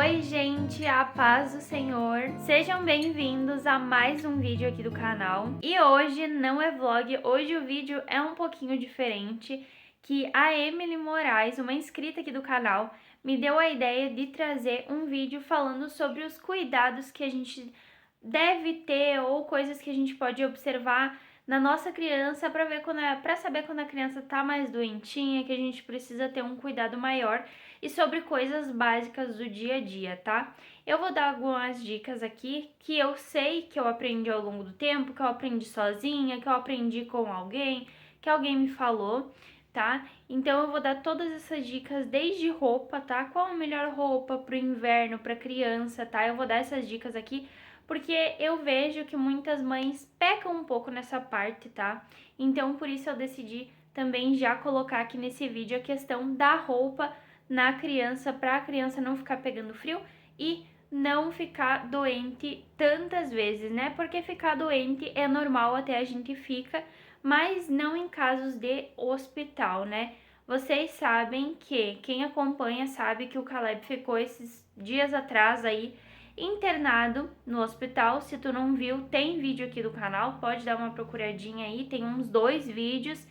Oi, gente, a paz do Senhor. Sejam bem-vindos a mais um vídeo aqui do canal. E hoje não é vlog, hoje o vídeo é um pouquinho diferente, que a Emily Moraes, uma inscrita aqui do canal, me deu a ideia de trazer um vídeo falando sobre os cuidados que a gente deve ter ou coisas que a gente pode observar na nossa criança para saber quando a criança tá mais doentinha, que a gente precisa ter um cuidado maior e sobre coisas básicas do dia a dia, tá? Eu vou dar algumas dicas aqui que eu sei que eu aprendi ao longo do tempo, que eu aprendi sozinha, que eu aprendi com alguém, que alguém me falou, tá? Então eu vou dar todas essas dicas desde roupa, tá? Qual a melhor roupa pro inverno, pra criança, tá? Eu vou dar essas dicas aqui porque eu vejo que muitas mães pecam um pouco nessa parte, tá? Então por isso eu decidi também já colocar aqui nesse vídeo a questão da roupa na criança, para a criança não ficar pegando frio e não ficar doente tantas vezes, né? Porque ficar doente é normal, até a gente fica, mas não em casos de hospital, né? Vocês sabem que quem acompanha sabe que o Caleb ficou esses dias atrás aí internado no hospital. Se tu não viu, tem vídeo aqui do canal, pode dar uma procuradinha aí, tem uns 2 vídeos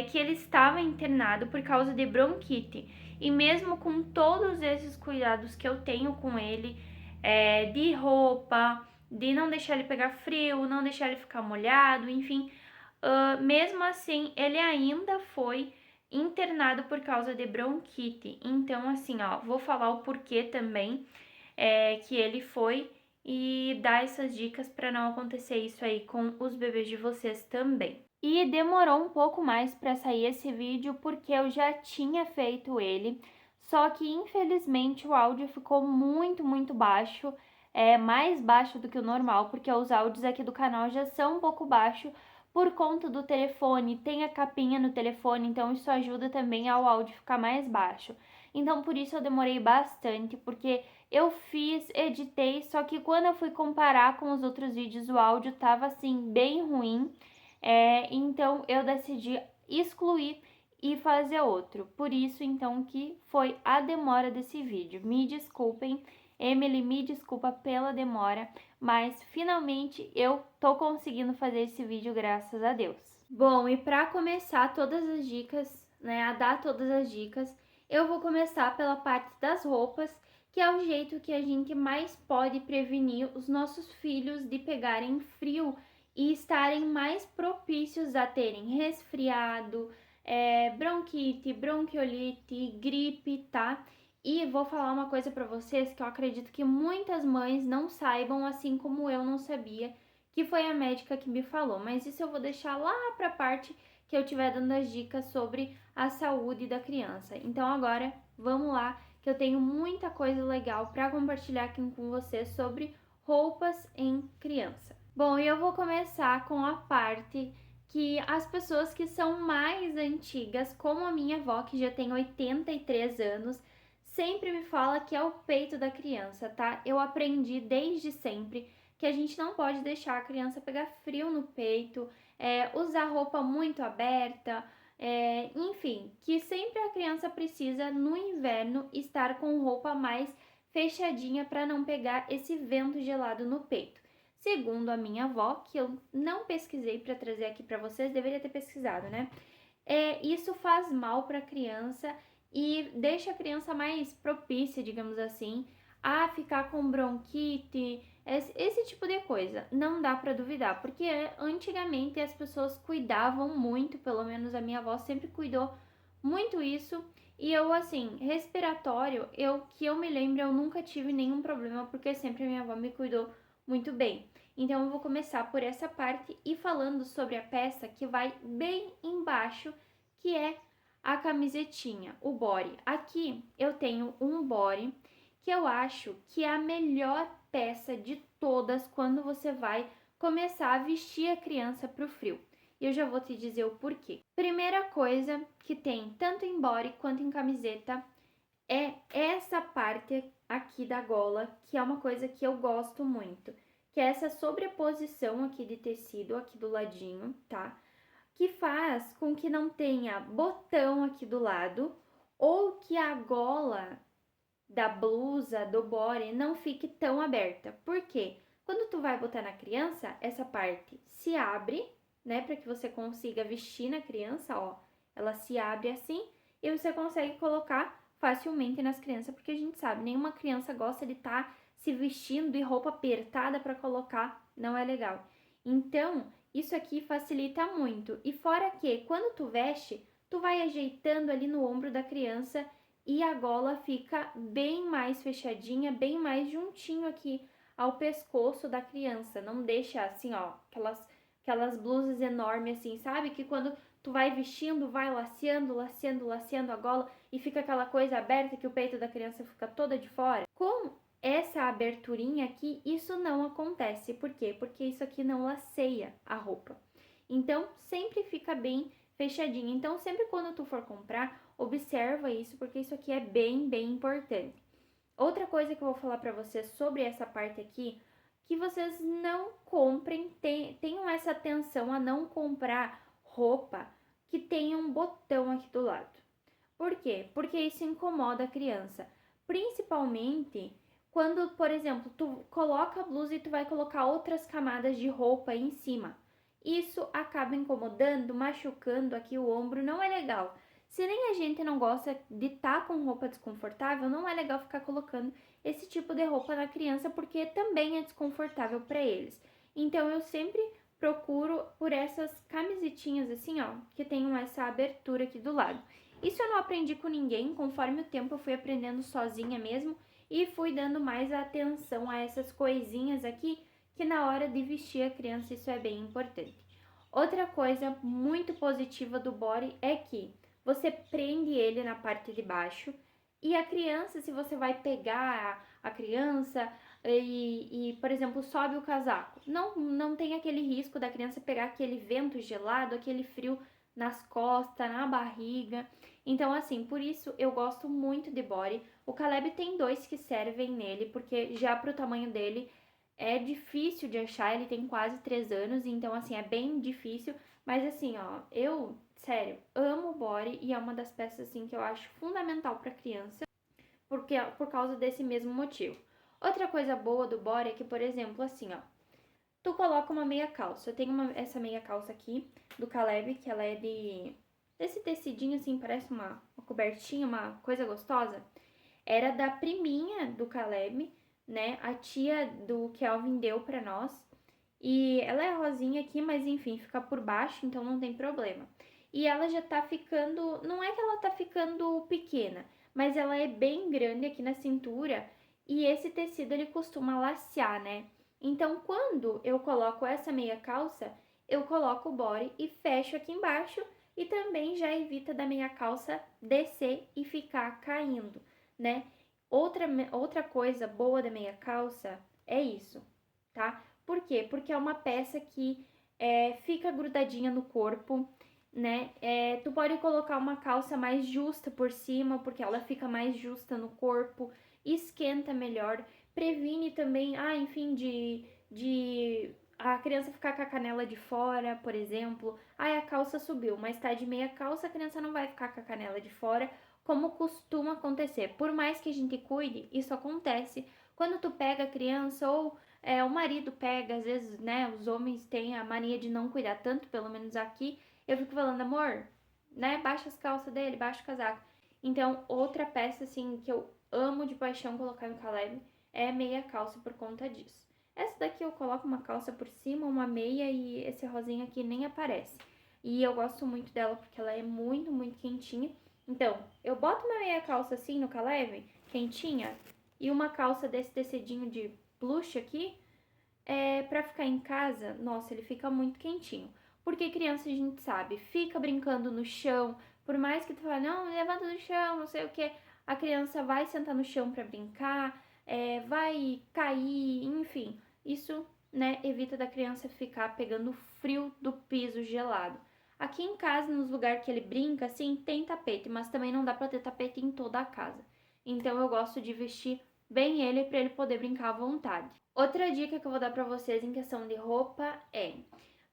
que ele estava internado por causa de bronquite. E mesmo com todos esses cuidados que eu tenho com ele, de roupa, de não deixar ele pegar frio, não deixar ele ficar molhado, enfim, mesmo assim ele ainda foi internado por causa de bronquite. Então, assim, ó, vou falar o porquê também que ele foi e dar essas dicas para não acontecer isso aí com os bebês de vocês também. E demorou um pouco mais para sair esse vídeo porque eu já tinha feito ele, só que infelizmente o áudio ficou muito baixo, mais baixo do que o normal, porque os áudios aqui do canal já são um pouco baixos por conta do telefone, tem a capinha no telefone, então isso ajuda também ao áudio ficar mais baixo. Então por isso eu demorei bastante, porque eu fiz, editei, só que quando eu fui comparar com os outros vídeos o áudio tava assim bem ruim. Então eu decidi excluir e fazer outro. Por isso, então, que foi a demora desse vídeo. Me desculpem, Emily, me desculpa pela demora, mas finalmente eu tô conseguindo fazer esse vídeo, graças a Deus. Bom, e para começar todas as dicas, né, a dar todas as dicas, eu vou começar pela parte das roupas, que é o jeito que a gente mais pode prevenir os nossos filhos de pegarem frio e estarem mais propícios a terem resfriado, bronquite, bronquiolite, gripe, tá? E vou falar uma coisa para vocês que eu acredito que muitas mães não saibam, assim como eu não sabia, que foi a médica que me falou, mas isso eu vou deixar lá para a parte que eu estiver dando as dicas sobre a saúde da criança. Então agora vamos lá, que eu tenho muita coisa legal para compartilhar aqui com vocês sobre roupas em criança. Bom, e eu vou começar com a parte que as pessoas que são mais antigas, como a minha avó, que já tem 83 anos, sempre me fala que é o peito da criança, tá? Eu aprendi desde sempre que a gente não pode deixar a criança pegar frio no peito, usar roupa muito aberta, enfim, que sempre a criança precisa no inverno estar com roupa mais fechadinha para não pegar esse vento gelado no peito. Segundo a minha avó, que eu não pesquisei para trazer aqui para vocês, deveria ter pesquisado, né? Isso faz mal para a criança e deixa a criança mais propícia, digamos assim, a ficar com bronquite, esse tipo de coisa. Não dá para duvidar, porque antigamente as pessoas cuidavam muito, pelo menos a minha avó sempre cuidou muito isso. E eu, assim, respiratório, que eu me lembro, eu nunca tive nenhum problema, porque sempre a minha avó me cuidou muito bem. Então eu vou começar por essa parte e falando sobre a peça que vai bem embaixo, que é a camisetinha, o body. Aqui eu tenho um body que eu acho que é a melhor peça de todas quando você vai começar a vestir a criança para o frio. E eu já vou te dizer o porquê. Primeira coisa que tem tanto em body quanto em camiseta é essa parte aqui da gola, que é uma coisa que eu gosto muito, que é essa sobreposição aqui de tecido aqui do ladinho, tá? Que faz com que não tenha botão aqui do lado ou que a gola da blusa, do body, não fique tão aberta. Por quê? Quando tu vai botar na criança, essa parte se abre, né, para que você consiga vestir na criança, ó. Ela se abre assim e você consegue colocar facilmente nas crianças, porque a gente sabe, nenhuma criança gosta de estar se vestindo de roupa apertada para colocar, não é legal. Então, isso aqui facilita muito. E fora que, quando tu veste, tu vai ajeitando ali no ombro da criança e a gola fica bem mais fechadinha, bem mais juntinho aqui ao pescoço da criança. Não deixa assim, ó, aquelas blusas enormes assim, sabe? Que quando tu vai vestindo, vai laceando a gola e fica aquela coisa aberta que o peito da criança fica toda de fora. Com essa aberturinha aqui, isso não acontece. Por quê? Porque isso aqui não laceia a roupa. Então, sempre fica bem fechadinho. Então, sempre quando tu for comprar, observa isso, porque isso aqui é bem, bem importante. Outra coisa que eu vou falar para vocês sobre essa parte aqui, que vocês não comprem, tenham essa atenção a não comprar roupa que tenha um botão aqui do lado. Por quê? Porque isso incomoda a criança. Principalmente quando, por exemplo, tu coloca a blusa e tu vai colocar outras camadas de roupa em cima. Isso acaba incomodando, machucando aqui o ombro, não é legal. Se nem a gente não gosta de estar com roupa desconfortável, não é legal ficar colocando esse tipo de roupa na criança, porque também é desconfortável para eles. Então eu sempre procuro por essas camisetinhas assim, ó, que tenham essa abertura aqui do lado. Isso eu não aprendi com ninguém, conforme o tempo eu fui aprendendo sozinha mesmo e fui dando mais atenção a essas coisinhas aqui, que na hora de vestir a criança isso é bem importante. Outra coisa muito positiva do body é que você prende ele na parte de baixo e a criança, se você vai pegar a criança por exemplo, sobe o casaco, não tem aquele risco da criança pegar aquele vento gelado, aquele frio nas costas, na barriga. Então, assim, por isso eu gosto muito de body. O Caleb tem 2 que servem nele, porque já pro tamanho dele é difícil de achar, ele tem quase 3 anos, então assim, é bem difícil. Mas assim, ó, eu, sério, amo o body e é uma das peças assim que eu acho fundamental para criança, porque por causa desse mesmo motivo. Outra coisa boa do body é que, por exemplo, assim, ó, tu coloca uma meia calça. Eu tenho essa meia calça aqui do Caleb, que ela é desse tecidinho assim, parece uma cobertinha, uma coisa gostosa. Era da priminha do Caleb, né? A tia do Kelvin deu pra nós. E ela é rosinha aqui, mas enfim, fica por baixo, então não tem problema. E ela já tá ficando, não é que ela tá ficando pequena, mas ela é bem grande aqui na cintura e esse tecido ele costuma lacear, né? Então, quando eu coloco essa meia calça, eu coloco o body e fecho aqui embaixo e também já evita da meia calça descer e ficar caindo, né? Outra coisa boa da meia calça é isso, tá? Por quê? Porque é uma peça que fica grudadinha no corpo, né? Tu pode colocar uma calça mais justa por cima, porque ela fica mais justa no corpo, esquenta melhor, previne também, enfim, de a criança ficar com a canela de fora, por exemplo. A calça subiu, mas tá de meia calça, a criança não vai ficar com a canela de fora, como costuma acontecer. Por mais que a gente cuide, isso acontece quando tu pega a criança ou o marido pega, às vezes, né, os homens têm a mania de não cuidar tanto, pelo menos aqui, eu fico falando, amor, né, baixa as calças dele, baixa o casaco. Então, outra peça, assim, que eu amo de paixão colocar no Caleb é meia calça por conta disso. Essa daqui eu coloco uma calça por cima, uma meia e esse rosinha aqui nem aparece. E eu gosto muito dela porque ela é muito, muito quentinha. Então, eu boto uma meia calça assim no Caleb, quentinha, e uma calça desse tecidinho de plush aqui, pra ficar em casa, nossa, ele fica muito quentinho. Porque criança, a gente sabe, fica brincando no chão, por mais que tu fale, não, levanta do chão, não sei o que, a criança vai sentar no chão pra brincar, vai cair, enfim. Isso, né, evita da criança ficar pegando frio do piso gelado. Aqui em casa, nos lugares que ele brinca, assim, tem tapete, mas também não dá pra ter tapete em toda a casa. Então eu gosto de vestir bem ele para ele poder brincar à vontade. Outra dica que eu vou dar para vocês em questão de roupa é: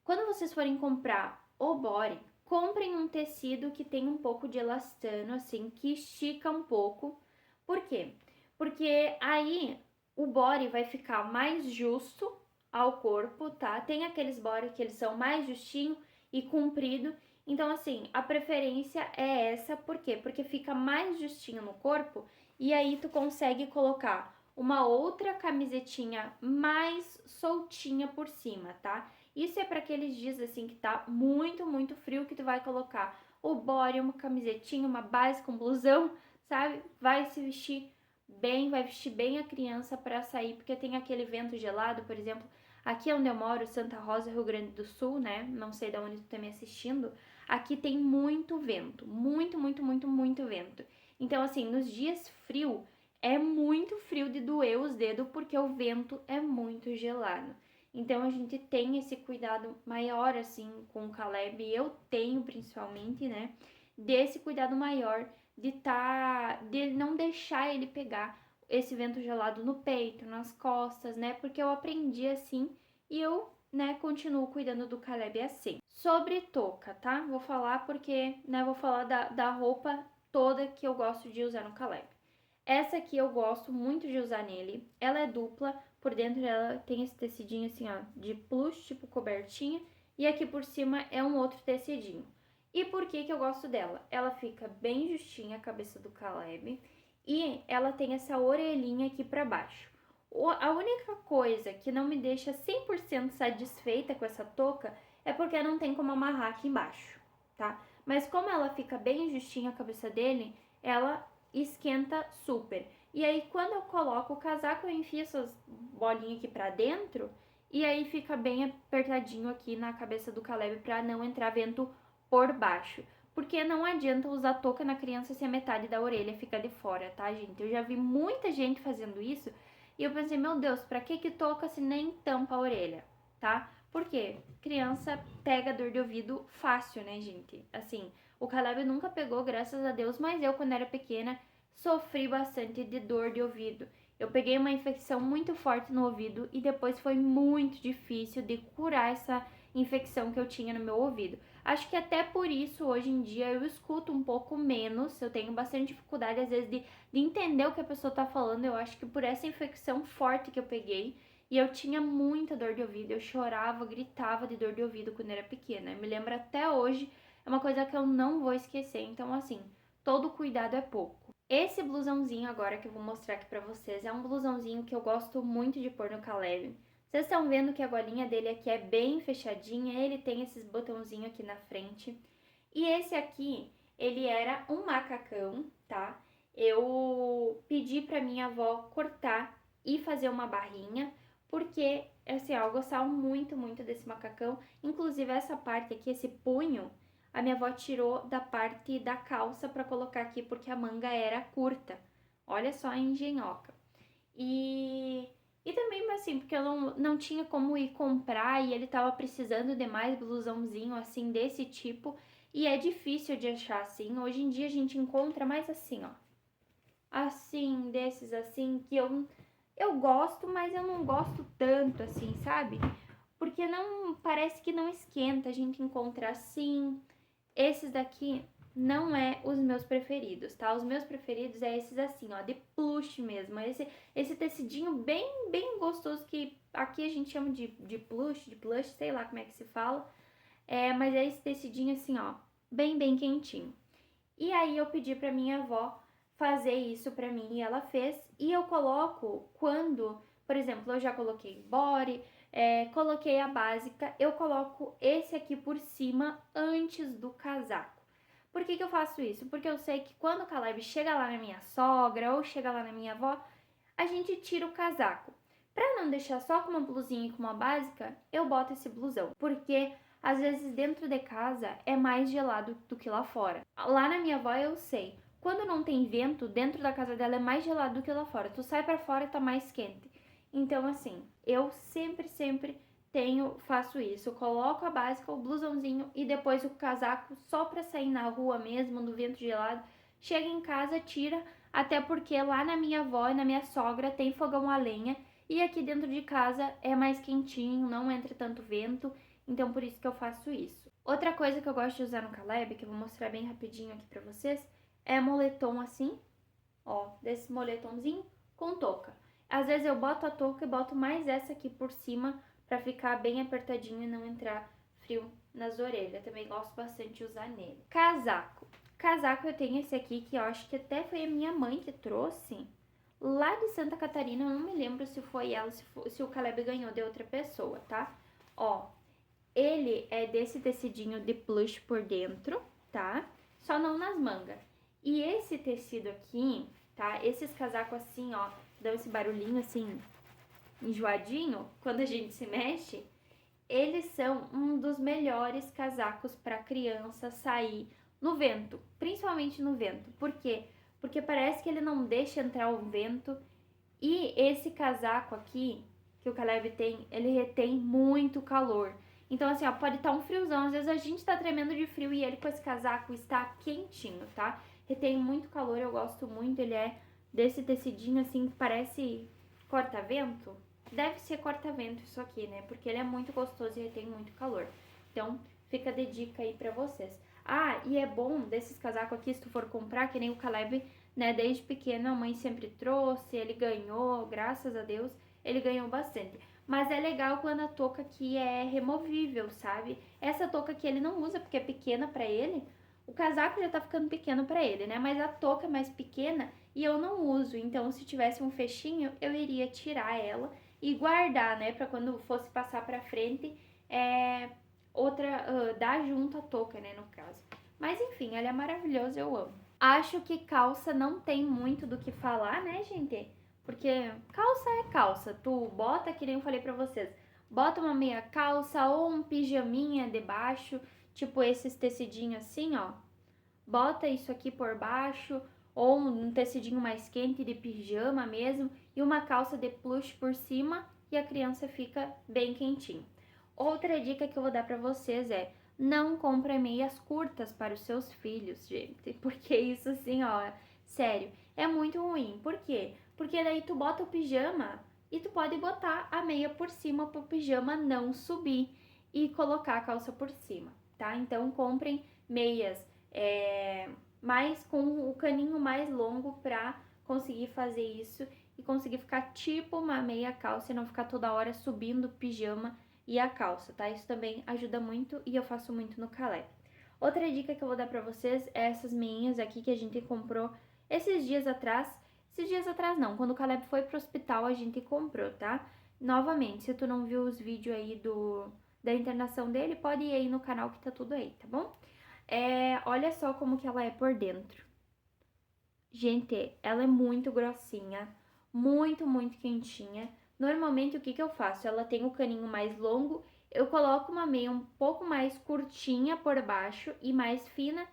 quando vocês forem comprar o body, comprem um tecido que tem um pouco de elastano, assim, que estica um pouco. Por quê? porque aí o body vai ficar mais justo ao corpo, tá? Tem aqueles body que eles são mais justinho e comprido. Então, assim, a preferência é essa, por quê? Porque fica mais justinho no corpo e aí tu consegue colocar uma outra camisetinha mais soltinha por cima, tá? Isso é para aqueles dias assim que tá muito, muito frio, que tu vai colocar o body, uma camisetinha, uma base com blusão, sabe? Vai se vestir bem, vai vestir bem a criança para sair, porque tem aquele vento gelado, por exemplo, aqui onde eu moro, Santa Rosa, Rio Grande do Sul, né? Não sei de onde tu tá me assistindo. Aqui tem muito vento, muito, muito, muito, muito vento. Então, assim, nos dias frio, é muito frio de doer os dedos, porque o vento é muito gelado. Então, a gente tem esse cuidado maior, assim, com o Caleb, eu tenho principalmente, né? Desse cuidado maior de não deixar ele pegar esse vento gelado no peito, nas costas, né? Porque eu aprendi assim e eu, né, continuo cuidando do Caleb assim. Sobre touca, tá? Vou falar porque, né, vou falar da roupa toda que eu gosto de usar no Caleb. Essa aqui eu gosto muito de usar nele. Ela é dupla, por dentro ela tem esse tecidinho assim, ó, de plush, tipo cobertinha, e aqui por cima é um outro tecidinho. E por que eu gosto dela? Ela fica bem justinha a cabeça do Caleb e ela tem essa orelhinha aqui pra baixo. A única coisa que não me deixa 100% satisfeita com essa touca é porque não tem como amarrar aqui embaixo, tá? Mas como ela fica bem justinha a cabeça dele, ela esquenta super. E aí quando eu coloco o casaco, eu enfio essas bolinhas aqui pra dentro e aí fica bem apertadinho aqui na cabeça do Caleb pra não entrar vento por baixo. Porque não adianta usar touca na criança se a metade da orelha fica de fora, tá, gente? Eu já vi muita gente fazendo isso e eu pensei, meu Deus, pra que touca se nem tampa a orelha, tá? Por quê? Criança pega dor de ouvido fácil, né, gente? Assim, o Caleb nunca pegou, graças a Deus, mas eu, quando era pequena, sofri bastante de dor de ouvido. Eu peguei uma infecção muito forte no ouvido e depois foi muito difícil de curar essa infecção que eu tinha no meu ouvido. Acho que até por isso, hoje em dia, eu escuto um pouco menos, eu tenho bastante dificuldade, às vezes, de entender o que a pessoa tá falando. Eu acho que por essa infecção forte que eu peguei, e eu tinha muita dor de ouvido, eu chorava, gritava de dor de ouvido quando era pequena. Eu me lembro até hoje, é uma coisa que eu não vou esquecer. Então, assim, todo cuidado é pouco. Esse blusãozinho agora que eu vou mostrar aqui pra vocês é um blusãozinho que eu gosto muito de pôr no Caleb. Vocês estão vendo que a golinha dele aqui é bem fechadinha, ele tem esses botãozinhos aqui na frente. E esse aqui, ele era um macacão, tá? Eu pedi pra minha avó cortar e fazer uma barrinha, porque, assim, ó, eu gostava muito, muito desse macacão. Inclusive, essa parte aqui, esse punho, a minha avó tirou da parte da calça pra colocar aqui, porque a manga era curta. Olha só a engenhoca. E também, assim, porque eu não tinha como ir comprar e ele tava precisando de mais blusãozinho, assim, desse tipo. E é difícil de achar, assim. Hoje em dia a gente encontra mais assim, ó. Assim, desses, assim, que eu gosto, mas eu não gosto tanto, assim, sabe? Porque não, parece que não esquenta. A gente encontra assim. Esses daqui não é os meus preferidos, tá? Os meus preferidos é esses assim, ó, de plush mesmo. Esse tecidinho bem, bem gostoso, que aqui a gente chama de plush, sei lá como é que se fala. Mas é esse tecidinho assim, ó, bem, bem quentinho. E aí eu pedi pra minha avó fazer isso pra mim e ela fez. E eu coloco quando, por exemplo, eu já coloquei body, coloquei a básica, eu coloco esse aqui por cima antes do casaco. Por que eu faço isso? Porque eu sei que quando o Caleb chega lá na minha sogra ou chega lá na minha avó, a gente tira o casaco. Pra não deixar só com uma blusinha e com uma básica, eu boto esse blusão. Porque às vezes dentro de casa é mais gelado do que lá fora. Lá na minha avó eu sei. Quando não tem vento, dentro da casa dela é mais gelado do que lá fora. Tu sai pra fora e tá mais quente. Então, assim, eu sempre faço isso. Eu coloco a básica, o blusãozinho e depois o casaco só pra sair na rua mesmo, no vento gelado. Chega em casa, tira, até porque lá na minha avó e na minha sogra tem fogão a lenha e aqui dentro de casa é mais quentinho, não entra tanto vento, então por isso que eu faço isso. Outra coisa que eu gosto de usar no Caleb, que eu vou mostrar bem rapidinho aqui pra vocês, é moletom assim, ó, desse moletomzinho com touca. Às vezes eu boto a touca e boto mais essa aqui por cima pra ficar bem apertadinho e não entrar frio nas orelhas. Também gosto bastante de usar nele. Casaco. Casaco eu tenho esse aqui que eu acho que até foi a minha mãe que trouxe. Lá de Santa Catarina, eu não me lembro se foi ela, se o Caleb ganhou de outra pessoa, tá? Ó, ele é desse tecidinho de plush por dentro, tá? Só não nas mangas. E esse tecido aqui, tá? Esses casacos assim, ó, dão esse barulhinho assim, enjoadinho, quando a gente se mexe. Eles são um dos melhores casacos para criança sair no vento, principalmente no vento. Por quê? Porque parece que ele não deixa entrar o vento. E esse casaco aqui, que o Caleb tem, ele retém muito calor. Então, assim, ó, pode estar um friozão. Às vezes a gente tá tremendo de frio e ele com esse casaco está quentinho, tá? Retém muito calor, eu gosto muito. Ele é desse tecidinho, assim, que parece corta-vento. Deve ser corta-vento isso aqui, né? Porque ele é muito gostoso e retém muito calor. Então, fica de dica aí pra vocês. Ah, e é bom desses casacos aqui, se tu for comprar, que nem o Caleb, né? Desde pequeno a mãe sempre trouxe, ele ganhou, graças a Deus, ele ganhou bastante. Mas é legal quando a touca aqui é removível, sabe? Essa touca aqui ele não usa porque é pequena pra ele. O casaco já tá ficando pequeno pra ele, né? Mas a touca é mais pequena e eu não uso. Então, se tivesse um fechinho, eu iria tirar ela e guardar, né? Pra quando fosse passar pra frente, dar junto a touca, né? No caso. Mas enfim, ele é maravilhoso, eu amo. Acho que calça não tem muito do que falar, né, gente? Porque calça é calça. Tu bota, que nem eu falei pra vocês, bota uma meia calça ou um pijaminha debaixo, tipo esses tecidinhos assim, ó. Bota isso aqui por baixo, ou um tecidinho mais quente de pijama mesmo, e uma calça de plush por cima, e a criança fica bem quentinha. Outra dica que eu vou dar pra vocês é: não compre meias curtas para os seus filhos, gente. Porque isso assim, ó, sério, é muito ruim. Por quê? Porque daí tu bota o pijama e tu pode botar a meia por cima pro pijama não subir e colocar a calça por cima, tá? Então comprem meias mais com o caninho mais longo pra conseguir fazer isso e conseguir ficar tipo uma meia calça e não ficar toda hora subindo o pijama e a calça, tá? Isso também ajuda muito e eu faço muito no Caleb. Outra dica que eu vou dar pra vocês é essas meinhas aqui que a gente comprou esses dias atrás. Esses dias atrás não, quando o Caleb foi pro hospital a gente comprou, tá? Novamente, se tu não viu os vídeos aí da internação dele, pode ir aí no canal que tá tudo aí, tá bom? Olha só como que ela é por dentro. Gente, ela é muito grossinha, muito, muito quentinha. Normalmente, o que eu faço? Ela tem o caninho mais longo, eu coloco uma meia um pouco mais curtinha por baixo e mais fina,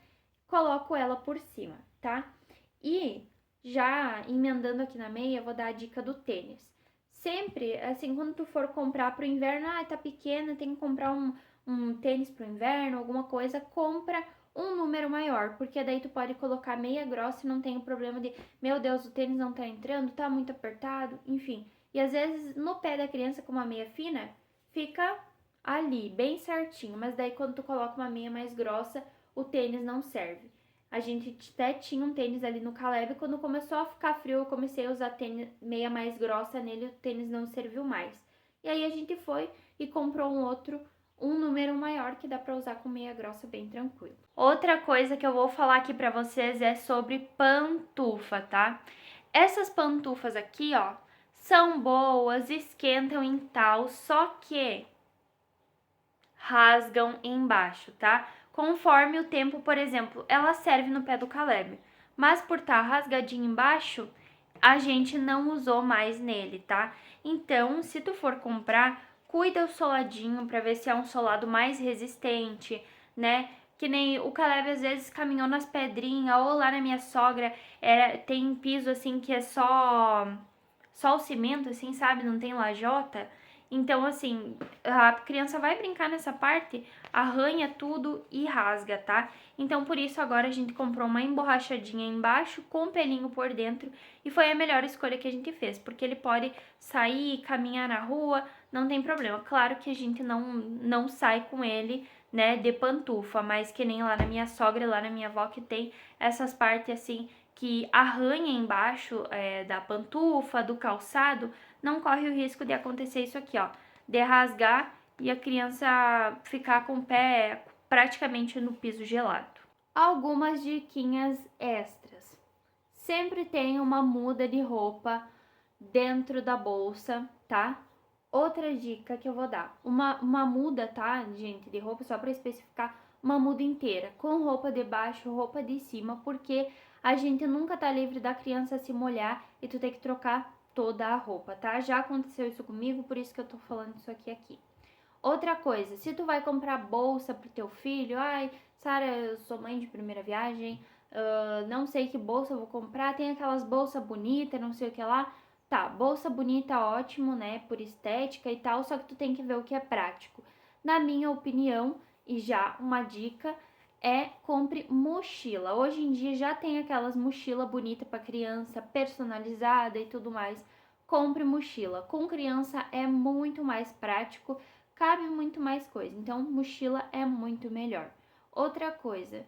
coloco ela por cima, tá? E já emendando aqui na meia, vou dar a dica do tênis. Sempre, assim, quando tu for comprar pro inverno, tá pequena, tem que comprar um tênis pro inverno, alguma coisa, compra um número maior, porque daí tu pode colocar meia grossa e não tem o problema de, meu Deus, o tênis não tá entrando, tá muito apertado, enfim. E às vezes no pé da criança com uma meia fina, fica ali, bem certinho, mas daí quando tu coloca uma meia mais grossa, o tênis não serve. A gente até tinha um tênis ali no Caleb, quando começou a ficar frio, eu comecei a usar tênis, meia mais grossa nele, o tênis não serviu mais. E aí a gente foi e comprou um número maior que dá pra usar com meia grossa bem tranquilo. Outra coisa que eu vou falar aqui pra vocês é sobre pantufa, tá? Essas pantufas aqui, ó, são boas, esquentam em tal, só que rasgam embaixo, tá? Conforme o tempo, por exemplo, ela serve no pé do Caleb, mas por estar rasgadinho embaixo, a gente não usou mais nele, tá? Então, se tu for comprar, cuida o soladinho pra ver se é um solado mais resistente, né? Que nem o Caleb às vezes caminhou nas pedrinhas, ou lá na minha sogra tem piso assim que é só o cimento, assim, sabe? Não tem lajota. Então, assim, a criança vai brincar nessa parte, arranha tudo e rasga, tá? Então, por isso, agora a gente comprou uma emborrachadinha embaixo com um pelinho por dentro e foi a melhor escolha que a gente fez, porque ele pode sair, caminhar na rua, não tem problema. Claro que a gente não sai com ele, né, de pantufa, mas que nem lá na minha sogra, lá na minha avó, que tem essas partes, assim, que arranha embaixo da pantufa, do calçado, não corre o risco de acontecer isso aqui, ó, de rasgar e a criança ficar com o pé praticamente no piso gelado. Algumas diquinhas extras. Sempre tem uma muda de roupa dentro da bolsa, tá? Outra dica que eu vou dar, uma muda, tá, gente, de roupa, só para especificar, uma muda inteira, com roupa de baixo, roupa de cima, porque a gente nunca tá livre da criança se molhar e tu tem que trocar toda a roupa, tá? Já aconteceu isso comigo, por isso que eu tô falando isso aqui. Outra coisa, se tu vai comprar bolsa pro teu filho, ai, Sara, eu sou mãe de primeira viagem, não sei que bolsa eu vou comprar, tem aquelas bolsas bonitas, não sei o que lá. Tá, bolsa bonita, ótimo, né, por estética e tal, só que tu tem que ver o que é prático. Na minha opinião, e já uma dica, compre mochila. Hoje em dia já tem aquelas mochila bonita para criança, personalizada e tudo mais. Compre mochila. Com criança é muito mais prático, cabe muito mais coisa. Então, mochila é muito melhor. Outra coisa,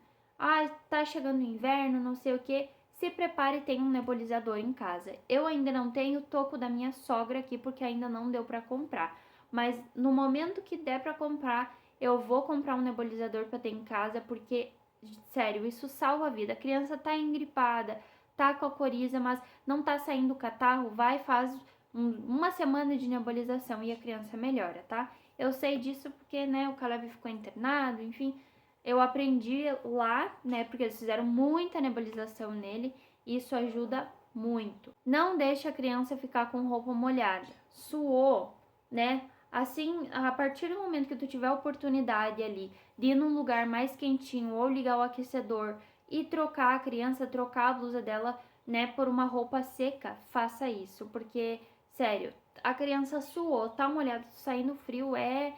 tá chegando o inverno, não sei o que, se prepare e tenha um nebulizador em casa. Eu ainda não tenho, tô com o da minha sogra aqui porque ainda não deu para comprar. Mas no momento que der para comprar, eu vou comprar um nebulizador para ter em casa porque, sério, isso salva a vida. A criança tá engripada, tá com a coriza, mas não tá saindo o catarro, vai faz uma semana de nebulização e a criança melhora, tá? Eu sei disso porque, né, o Caleb ficou internado, enfim, eu aprendi lá, né, porque eles fizeram muita nebulização nele e isso ajuda muito. Não deixe a criança ficar com roupa molhada. Suou, né? Assim, a partir do momento que tu tiver a oportunidade ali de ir num lugar mais quentinho ou ligar o aquecedor e trocar a criança, trocar a blusa dela, né, por uma roupa seca, faça isso, porque, sério, a criança suou, tá molhado, saindo frio, é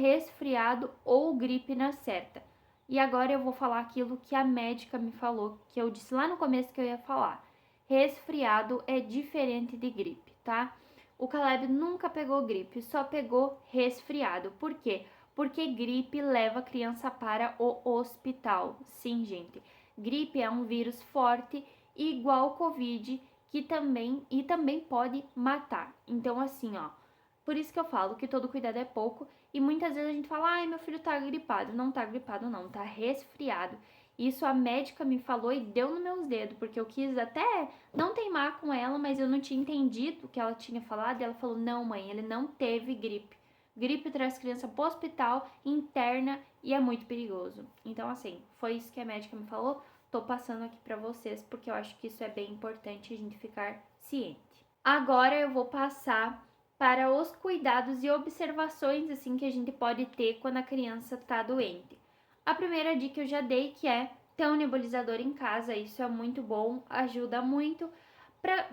resfriado ou gripe na certa. E agora eu vou falar aquilo que a médica me falou, que eu disse lá no começo que eu ia falar. Resfriado é diferente de gripe, tá? O Caleb nunca pegou gripe, só pegou resfriado. Por quê? Porque gripe leva a criança para o hospital. Sim, gente. Gripe é um vírus forte, igual Covid, que também pode matar. Então, assim, ó, por isso que eu falo que todo cuidado é pouco e muitas vezes a gente fala, ai, meu filho tá gripado. Não tá gripado não, tá resfriado. Isso a médica me falou e deu nos meus dedos, porque eu quis até não teimar com ela, mas eu não tinha entendido o que ela tinha falado. E ela falou, não, mãe, ele não teve gripe. Gripe traz criança pro hospital, interna e é muito perigoso. Então, assim, foi isso que a médica me falou. Tô passando aqui pra vocês, porque eu acho que isso é bem importante a gente ficar ciente. Agora eu vou passar para os cuidados e observações assim que a gente pode ter quando a criança está doente. A primeira dica eu já dei, que é ter um nebulizador em casa, isso é muito bom, ajuda muito.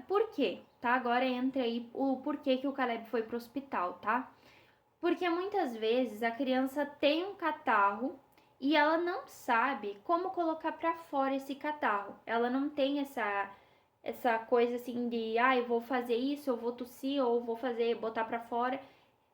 Por quê? Tá? Agora entra aí o porquê que o Caleb foi pro hospital, tá? Porque muitas vezes a criança tem um catarro e ela não sabe como colocar para fora esse catarro. Ela não tem essa coisa assim de, eu vou fazer isso, eu vou tossir ou vou botar para fora.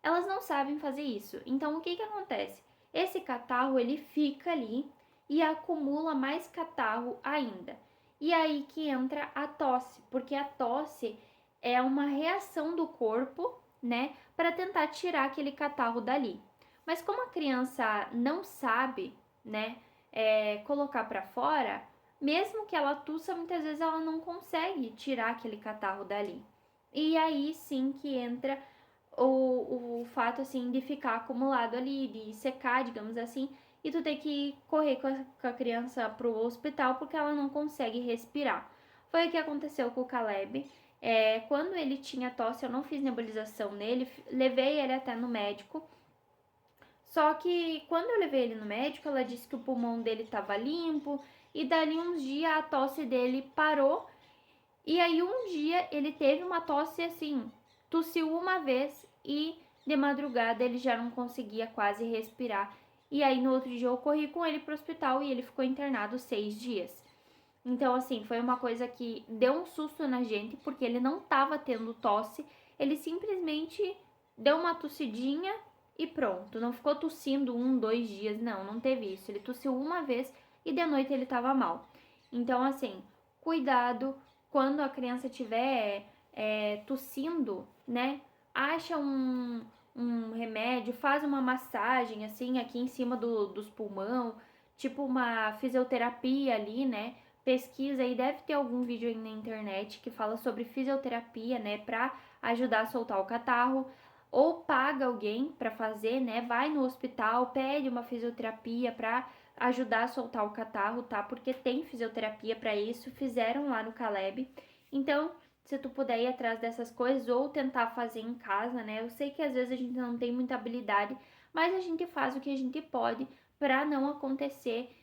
Elas não sabem fazer isso. Então o que que acontece? Esse catarro ele fica ali e acumula mais catarro ainda. E aí que entra a tosse, porque a tosse é uma reação do corpo, né, para tentar tirar aquele catarro dali. Mas como a criança não sabe, né, colocar para fora, mesmo que ela tussa, muitas vezes ela não consegue tirar aquele catarro dali. E aí sim que entra o fato assim de ficar acumulado ali, de secar, digamos assim, e tu ter que correr com a criança pro hospital porque ela não consegue respirar. Foi o que aconteceu com o Caleb. Quando ele tinha tosse, eu não fiz nebulização nele, levei ele até no médico. Só que quando eu levei ele no médico, ela disse que o pulmão dele estava limpo e dali uns dias a tosse dele parou. E aí um dia ele teve uma tosse assim, tossiu uma vez e de madrugada ele já não conseguia quase respirar. E aí no outro dia eu corri com ele pro hospital e ele ficou internado 6 dias. Então assim, foi uma coisa que deu um susto na gente, porque ele não tava tendo tosse, ele simplesmente deu uma tossidinha e pronto. Não ficou tossindo 1, 2 dias, não teve isso. Ele tossiu uma vez e de noite ele tava mal. Então assim, cuidado quando a criança estiver tossindo, né? Acha um remédio, faz uma massagem assim aqui em cima dos pulmão, tipo uma fisioterapia ali, né? Pesquisa aí, deve ter algum vídeo aí na internet que fala sobre fisioterapia, né, pra ajudar a soltar o catarro, ou paga alguém para fazer, né? Vai no hospital, pede uma fisioterapia para ajudar a soltar o catarro, tá? Porque tem fisioterapia para isso, fizeram lá no Caleb. Então, se tu puder ir atrás dessas coisas ou tentar fazer em casa, né? Eu sei que às vezes a gente não tem muita habilidade, mas a gente faz o que a gente pode para não acontecer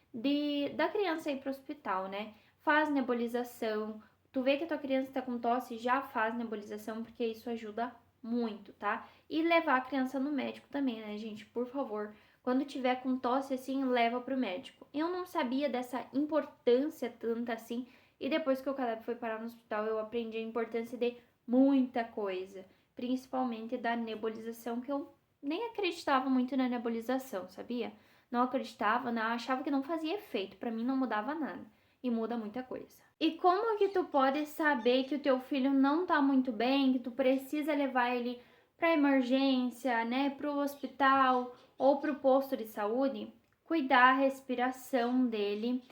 da criança ir pro hospital, né? Faz nebulização. Tu vê que a tua criança tá com tosse, já faz nebulização, porque isso ajuda muito, tá? E levar a criança no médico também, né, gente? Por favor. Quando tiver com tosse assim, leva pro médico. Eu não sabia dessa importância tanta assim. E depois que o Caleb foi parar no hospital, eu aprendi a importância de muita coisa. Principalmente da nebulização, que eu nem acreditava muito na nebulização, sabia? Não acreditava, não, achava que não fazia efeito. Pra mim não mudava nada. E muda muita coisa. E como que tu pode saber que o teu filho não tá muito bem, que tu precisa levar ele para emergência, né, para o hospital ou para o posto de saúde? Cuidar a respiração dele.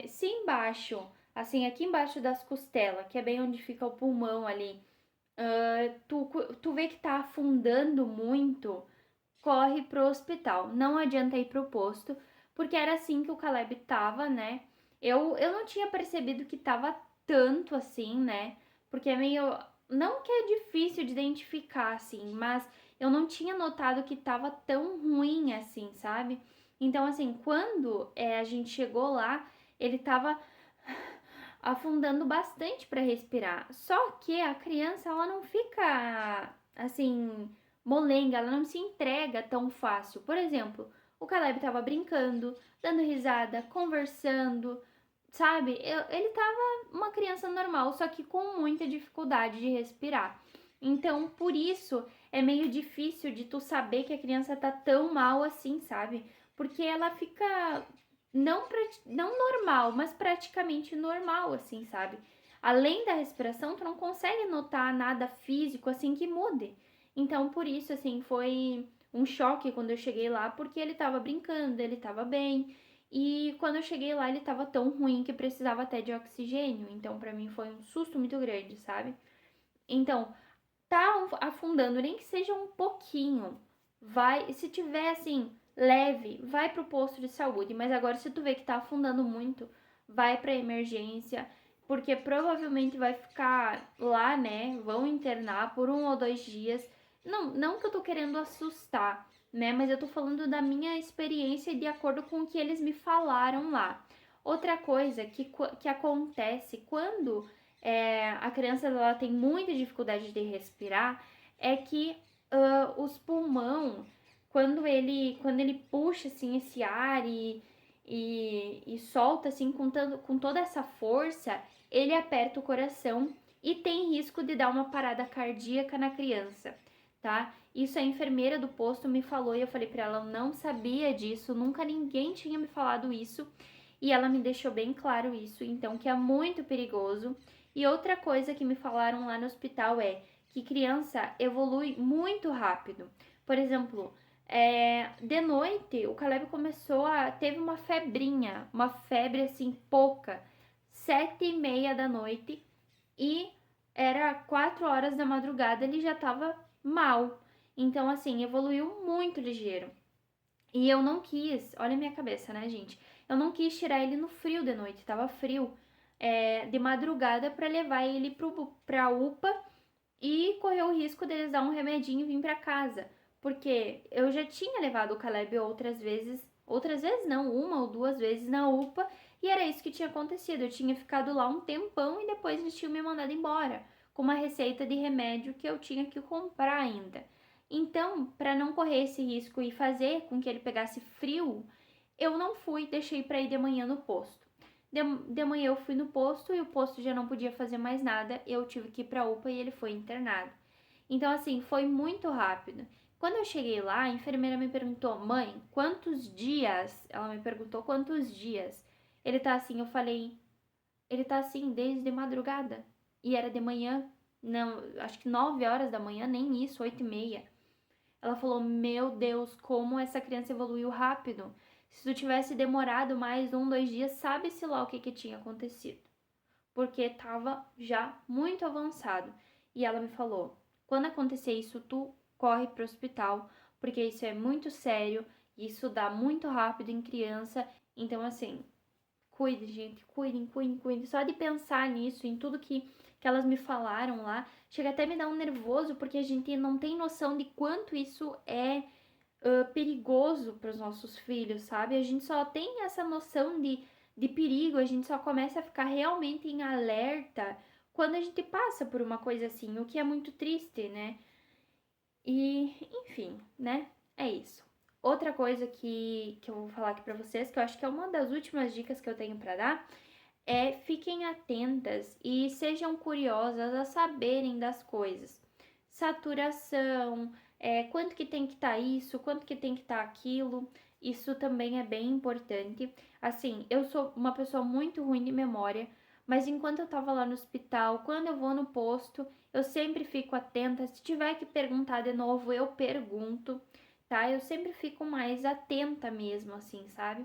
Se embaixo, assim, aqui embaixo das costelas, que é bem onde fica o pulmão ali, tu vê que tá afundando muito, corre pro hospital. Não adianta ir pro posto, porque era assim que o Caleb tava, né? Eu não tinha percebido que tava tanto assim, né? Porque é meio. Não que é difícil de identificar, assim, mas eu não tinha notado que tava tão ruim assim, sabe? Então, assim, quando a gente chegou lá, ele tava afundando bastante para respirar. Só que a criança, ela não fica assim molenga, ela não se entrega tão fácil. Por exemplo, o Caleb tava brincando, dando risada, conversando, sabe? Ele tava uma criança normal, só que com muita dificuldade de respirar. Então, por isso é meio difícil de tu saber que a criança tá tão mal assim, sabe? Porque ela fica não normal, mas praticamente normal, assim, sabe? Além da respiração, tu não consegue notar nada físico assim que mude. Então, por isso, assim, foi um choque quando eu cheguei lá, porque ele tava brincando, ele tava bem. E quando eu cheguei lá, ele tava tão ruim que precisava até de oxigênio. Então, pra mim foi um susto muito grande, sabe? Então, tá afundando, nem que seja um pouquinho. Vai, se tiver assim, leve, vai pro posto de saúde. Mas agora, se tu vê que tá afundando muito, vai pra emergência, porque provavelmente vai ficar lá, né? Vão internar por 1 ou 2 dias. Não que eu tô querendo assustar, né? Mas eu tô falando da minha experiência de acordo com o que eles me falaram lá. Outra coisa que acontece quando a criança ela tem muita dificuldade de respirar é que os pulmão, quando ele puxa assim esse ar e solta assim com toda essa força, ele aperta o coração e tem risco de dar uma parada cardíaca na criança, tá? Isso a enfermeira do posto me falou e eu falei para ela, eu não sabia disso, nunca ninguém tinha me falado isso. E ela me deixou bem claro isso, então que é muito perigoso. E outra coisa que me falaram lá no hospital é que criança evolui muito rápido. Por exemplo, de noite o Caleb teve uma febrinha, uma febre assim pouca, 7h30 da noite e era 4 horas da madrugada, ele já tava mal. Então assim, evoluiu muito ligeiro. E eu não quis, olha a minha cabeça, né, gente? Eu não quis tirar ele no frio de noite, tava frio, de madrugada para levar ele pra UPA e correr o risco deles dar um remedinho e vir pra casa. Porque eu já tinha levado o Caleb outras vezes não, 1 ou 2 vezes na UPA, e era isso que tinha acontecido. Eu tinha ficado lá um tempão e depois eles tinham me mandado embora, com uma receita de remédio que eu tinha que comprar ainda. Então, para não correr esse risco e fazer com que ele pegasse frio, eu não fui, deixei para ir de manhã no posto. De manhã eu fui no posto e o posto já não podia fazer mais nada, eu tive que ir para a UPA e ele foi internado. Então, assim, foi muito rápido. Quando eu cheguei lá, a enfermeira me perguntou, mãe, quantos dias? Ela me perguntou quantos dias. Ele tá assim, eu falei, ele tá assim desde madrugada. E era de manhã, não, acho que 9 horas da manhã, nem isso, 8h30. Ela falou, meu Deus, como essa criança evoluiu rápido. Se tu tivesse demorado mais 1, 2 dias, sabe-se lá o que tinha acontecido. Porque tava já muito avançado. E ela me falou, quando acontecer isso, tu corre pro hospital, porque isso é muito sério, isso dá muito rápido em criança. Então, assim, cuide, gente, cuidem. Só de pensar nisso, em tudo que elas me falaram lá, chega até a me dar um nervoso, porque a gente não tem noção de quanto isso é perigoso para os nossos filhos, sabe? A gente só tem essa noção de perigo, a gente só começa a ficar realmente em alerta quando a gente passa por uma coisa assim, o que é muito triste, né? E, enfim, né? É isso. Outra coisa que eu vou falar aqui pra vocês, que eu acho que é uma das últimas dicas que eu tenho pra dar, é fiquem atentas e sejam curiosas a saberem das coisas. Saturação, quanto que tem que estar isso, quanto que tem que estar aquilo, isso também é bem importante. Assim, eu sou uma pessoa muito ruim de memória, mas enquanto eu tava lá no hospital, quando eu vou no posto, eu sempre fico atenta. Se tiver que perguntar de novo, eu pergunto, tá? Eu sempre fico mais atenta mesmo, assim, sabe?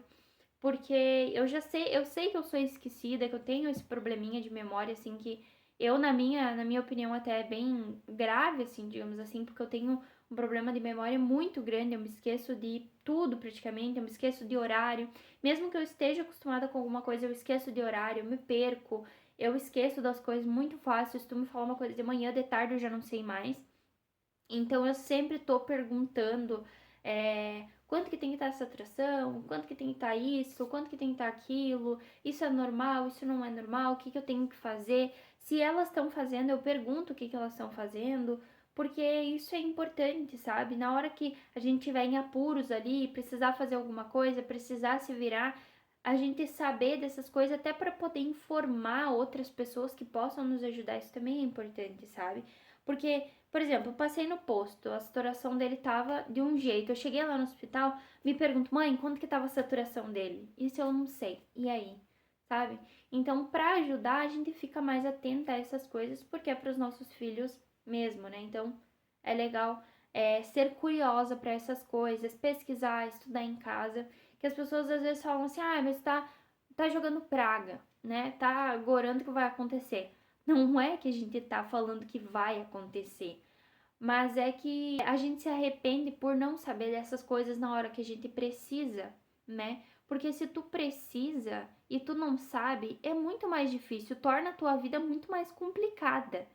Porque eu sei que eu sou esquecida, que eu tenho esse probleminha de memória, assim, que eu, na minha opinião, até é bem grave, assim, digamos assim, porque eu tenho um problema de memória muito grande, eu me esqueço de tudo praticamente, eu me esqueço de horário, mesmo que eu esteja acostumada com alguma coisa, eu esqueço de horário, eu me perco, eu esqueço das coisas muito fácil, se tu me falar uma coisa de manhã, de tarde eu já não sei mais. Então eu sempre tô perguntando quanto que tem que estar essa atração, quanto que tem que estar isso, quanto que tem que estar aquilo, isso é normal, isso não é normal, o que que eu tenho que fazer. Se elas estão fazendo, eu pergunto o que que elas estão fazendo, porque isso é importante, sabe? Na hora que a gente tiver em apuros ali, precisar fazer alguma coisa, precisar se virar, a gente saber dessas coisas até para poder informar outras pessoas que possam nos ajudar, isso também é importante, sabe? Porque por exemplo, eu passei no posto, a saturação dele tava de um jeito. Eu cheguei lá no hospital, me pergunto, mãe, quanto que tava a saturação dele? Isso eu não sei. E aí? Sabe? Então, pra ajudar, a gente fica mais atenta a essas coisas, porque é pros nossos filhos mesmo, né? Então, é legal ser curiosa para essas coisas, pesquisar, estudar em casa. Que as pessoas às vezes falam assim, ah, mas tá jogando praga, né? Tá agorando que vai acontecer. Não é que a gente tá falando que vai acontecer, mas é que a gente se arrepende por não saber dessas coisas na hora que a gente precisa, né? Porque se tu precisa e tu não sabe, é muito mais difícil, torna a tua vida muito mais complicada,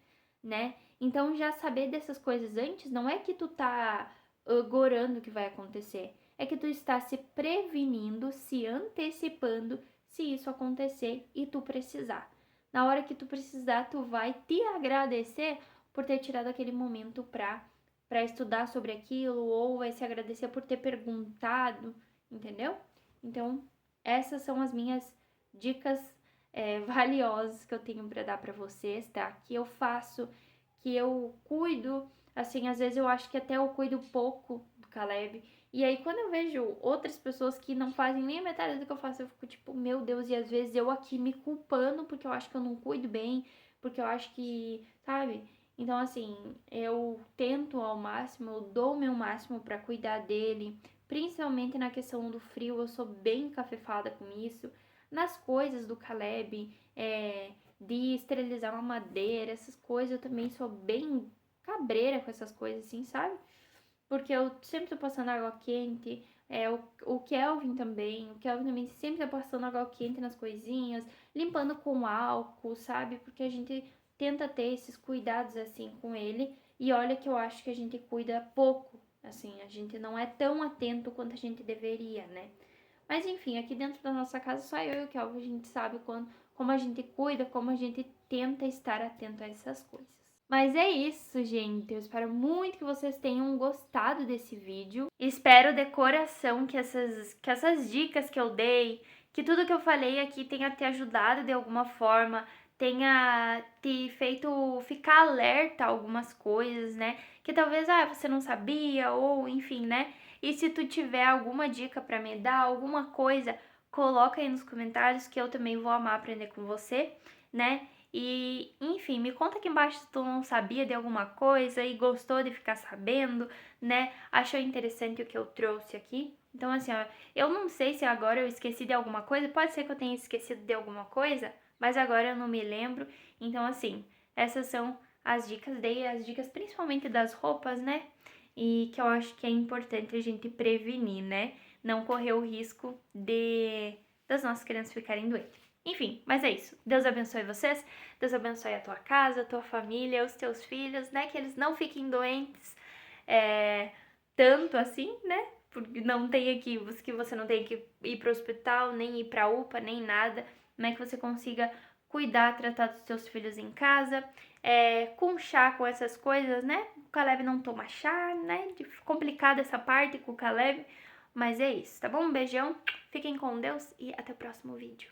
né? Então já saber dessas coisas antes não é que tu tá agorando o que vai acontecer, é que tu está se prevenindo, se antecipando se isso acontecer e tu precisar. Na hora que tu precisar, tu vai te agradecer por ter tirado aquele momento para estudar sobre aquilo, ou vai se agradecer por ter perguntado, entendeu? Então, essas são as minhas dicas valiosas que eu tenho para dar para vocês, tá? Que eu faço, que eu cuido, assim, às vezes eu acho que até eu cuido pouco do Caleb. E aí, quando eu vejo outras pessoas que não fazem nem a metade do que eu faço, eu fico tipo, meu Deus, e às vezes eu aqui me culpando porque eu acho que eu não cuido bem, porque eu acho que, sabe? Então, assim, eu tento ao máximo, eu dou o meu máximo para cuidar dele, principalmente na questão do frio, eu sou bem cafefada com isso. Nas coisas do Caleb, de esterilizar uma madeira, essas coisas, eu também sou bem cabreira com essas coisas, assim, sabe? Porque eu sempre tô passando água quente, o Kelvin também sempre tá passando água quente nas coisinhas, limpando com álcool, sabe? Porque a gente tenta ter esses cuidados assim com ele, e olha que eu acho que a gente cuida pouco, assim, a gente não é tão atento quanto a gente deveria, né? Mas enfim, aqui dentro da nossa casa só eu e o Kelvin, a gente sabe como a gente cuida, como a gente tenta estar atento a essas coisas. Mas é isso, gente. Eu espero muito que vocês tenham gostado desse vídeo. Espero de coração que essas dicas que eu dei, que tudo que eu falei aqui tenha te ajudado de alguma forma, tenha te feito ficar alerta a algumas coisas, né? Que talvez você não sabia ou enfim, né? E se tu tiver alguma dica para me dar, alguma coisa, coloca aí nos comentários que eu também vou amar aprender com você, né? E, enfim, me conta aqui embaixo se tu não sabia de alguma coisa e gostou de ficar sabendo, né? Achou interessante o que eu trouxe aqui. Então, assim, ó, eu não sei se agora eu esqueci de alguma coisa, pode ser que eu tenha esquecido de alguma coisa, mas agora eu não me lembro. Então, assim, essas são as dicas, dei as dicas principalmente das roupas, né? E que eu acho que é importante a gente prevenir, né? Não correr o risco das nossas crianças ficarem doentes. Enfim, mas é isso. Deus abençoe vocês, Deus abençoe a tua casa, a tua família, os teus filhos, né? Que eles não fiquem doentes tanto assim, né? Porque não tenha que você não tenha que ir para o hospital, nem ir para UPA, nem nada, né? Que você consiga cuidar, tratar dos seus filhos em casa, com chá, com essas coisas, né? O Caleb não toma chá, né? Complicada essa parte com o Caleb, mas é isso, tá bom? Um beijão, fiquem com Deus e até o próximo vídeo.